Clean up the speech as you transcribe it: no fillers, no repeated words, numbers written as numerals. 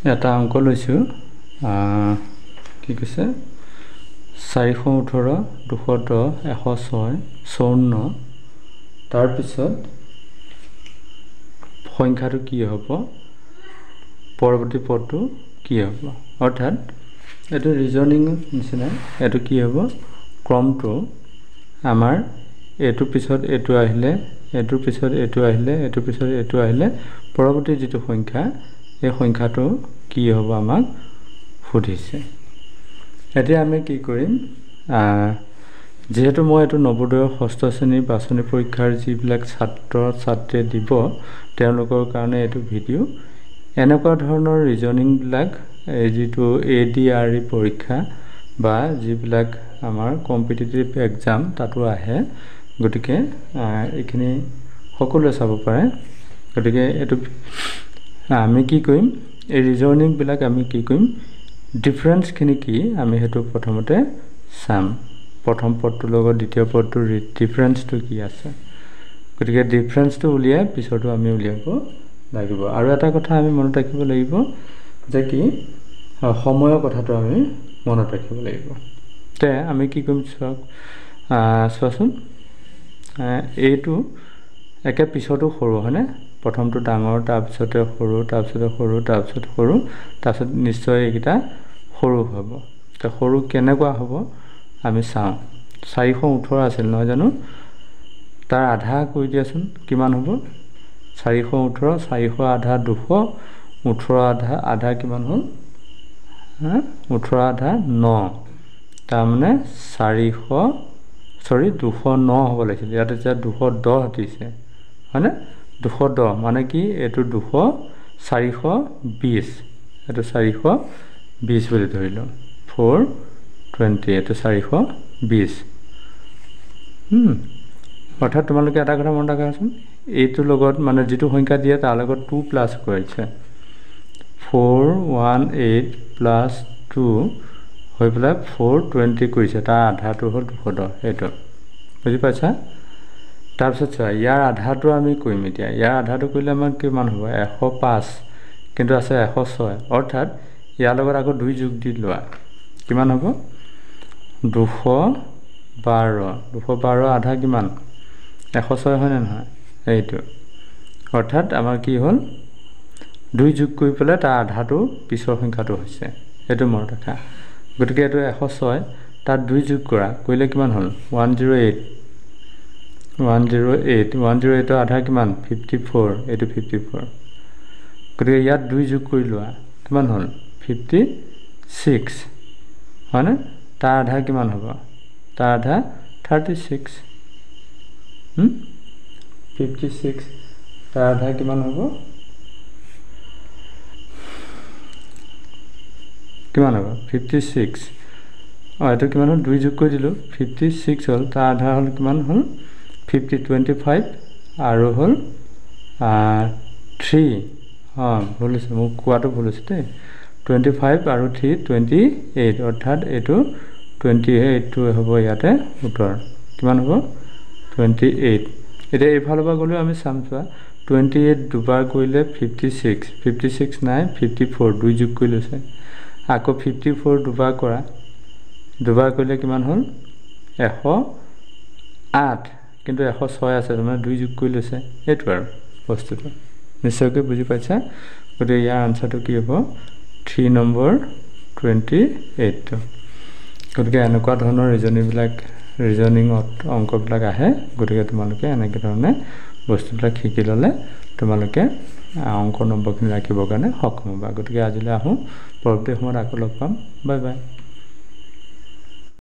এটা অংক লৈছোঁ কি কৈছে 418 210 106 54 তাৰপিছত সংখ্যাটো কি হ'ব পৰৱৰ্তী পদটো কি হ'ব অৰ্থাৎ এটো ৰিজনিং নিচিনা এটো কি হ'ব ক্ৰমটো আমাৰ এটো পিছত এটো আহিলে এটোৰ পিছত এটো আহিলে এটোৰ পিছত এটো আহিলে পৰৱৰ্তী যেটো সংখ্যা এই সংখ্যাটো কি হ'ব আমাক সুধিছে এতিয়া আমি কি কৰিম যেহেতু মই এটো নৱোদয় ষষ্ঠ শ্ৰেণীৰ বাছনি পৰীক্ষাৰ যিবিলাক ছাত্ৰ ছাত্ৰী দিব তেওঁলোকৰ কাৰণে এটো ভিডিও এনেকুৱা ধৰণৰ ৰিজনিং বিলাক এই যেটো এডিআৰই পৰীক্ষা বা যিবিলাক আমাৰ কম্পিটিটিভ এক্সাম তাতো আহে গতিকে এখিনি সকলোৱে চাব পাৰে গতিকে এটো আমি কি কৰিম এই ৰিজনিং বিলাক আমি কি কৰিম ডিফাৰেন্স খিনি কি আমি হেতু প্ৰথমতে চাম প্ৰথম পদটোৰ লগত দ্বিতীয় পদটোৰ ডিফাৰেন্সটো কি আছে গতিকে ডিফাৰেন্সটো উলিয়াই পিছৰটো আমি উলিয়াব লাগিব আৰু এটা কথা আমি মনত ৰাখিব লাগিব যে কি সময়ৰ কথাটো আমি মনত ৰাখিব লাগিব তে আমি কি কৰিম চোৱাচোন এইটো একে পিছৰটো সৰু হয়নে প্ৰথমটো ডাঙৰ তাৰপিছতে সৰু তাৰপিছতে সৰু তাৰপিছত সৰু তাৰপিছত নিশ্চয় এইকিটা সৰু হ'ব তে সৰু কেনেকুৱা হ'ব আমি চাওঁ 418 আছিল নহয় জানো তাৰ আধা কৈ দিয়াচোন কিমান হ'ব 418 400 আধা 200 18 আধা কিমান হ'ল 18 আধা 9 তাৰ মানে 209 হ'ব লাগিছিল ইয়াতে যে 210 দিছে হয়নে 210 মানে কি এটো 420 এটো 420 বুলি ধৰিলো 420 এটো 420 অৰ্থাৎ তোমালোকে এটা কথা মনত ৰাখাচোন এইটো লগত মানে যেটো সংখ্যা দিয়ে তাৰ লগত 2 প্লাস কৰিছে 418 প্লাস 2 হৈ পেলাই 420 কৰিছে তাৰ আধাটো হ'ল 210 এইটো বুজি পাইছা তাৰপিছত ইয়াৰ আধাটো আমি কৰিম এতিয়া ইয়াৰ আধাটো কৰিলে আমাৰ কিমান হ'ব 105 কিন্তু আছে 106 অৰ্থাৎ ইয়াৰ লগত আকৌ 2 যোগ দি লোৱা কিমান হ'ব 212 আধা কিমান 106 হয় না নহয় এইটো অৰ্থাৎ আমাৰ কি হ'ল 2 যোগ কৰি পেলাই তাৰ আধাটো পিছৰ সংখ্যাটো হৈছে এটো মনত ৰাখা গতিকে এটো 106 তাত 2 যোগ কৰা কৰিলে কিমান হ'ল 108 আধা কিমান 54 এটো 54 গতিকে ইয়াত 2 যোগ কৰি লোৱা কিমান হ'ল 56 হয়নে তাৰ আধা কিমান হ'ব তাৰ আধা 36 56 তাৰ আধা কিমান হ'ব কিমান হ'ব 56 এটো কিমান হ'ল 2 যোগ কৰি দিলো 56 হ'ল তাৰ আধা হ'ল কিমান হ'ল 25 আৰু হ'ল 3 ভুল হৈছে মোক কোৱাটো ভুল হৈছে তে 25 আৰু 3 28 অৰ্থাৎ এটো 28 টো হ'ব ইয়াতে উত্তৰ কিমান হ'ব 28 এটা এইফালৰ পৰা গ'লে আমি চাম চোৱা 28 দুবাৰ কৰিলে 56 নাই 54 2 যোগ কৰি লৈছে আকৌ 54 দুবাৰ কৰা দুবাৰ কৰিলে কিমান হ'ল 108 কিন্তু 106 আছে মানে 2 যোগ কৰি লৈছে এটো আৰু বস্তুটো নিশ্চয়কৈ বুজি পাইছা গতিকে ইয়াৰ আনসাৰটো কি হ'ব 3 নম্বৰ 28 গতিকে এনেকুৱা ধৰণৰ ৰিজনিঙত অংকবিলাক আহে গতিকে তোমালোকে এনেকৈ ধৰণে বস্তুবিলাক শিকি ল'লে তোমালোকে অংক নম্বৰখিনি ৰাখিবৰ কাৰণে সক্ষম হ'বা গতিকে আজিলৈ আহোঁ পৰৱৰ্তী সময়ত আকৌ লগ পাম বাই বাই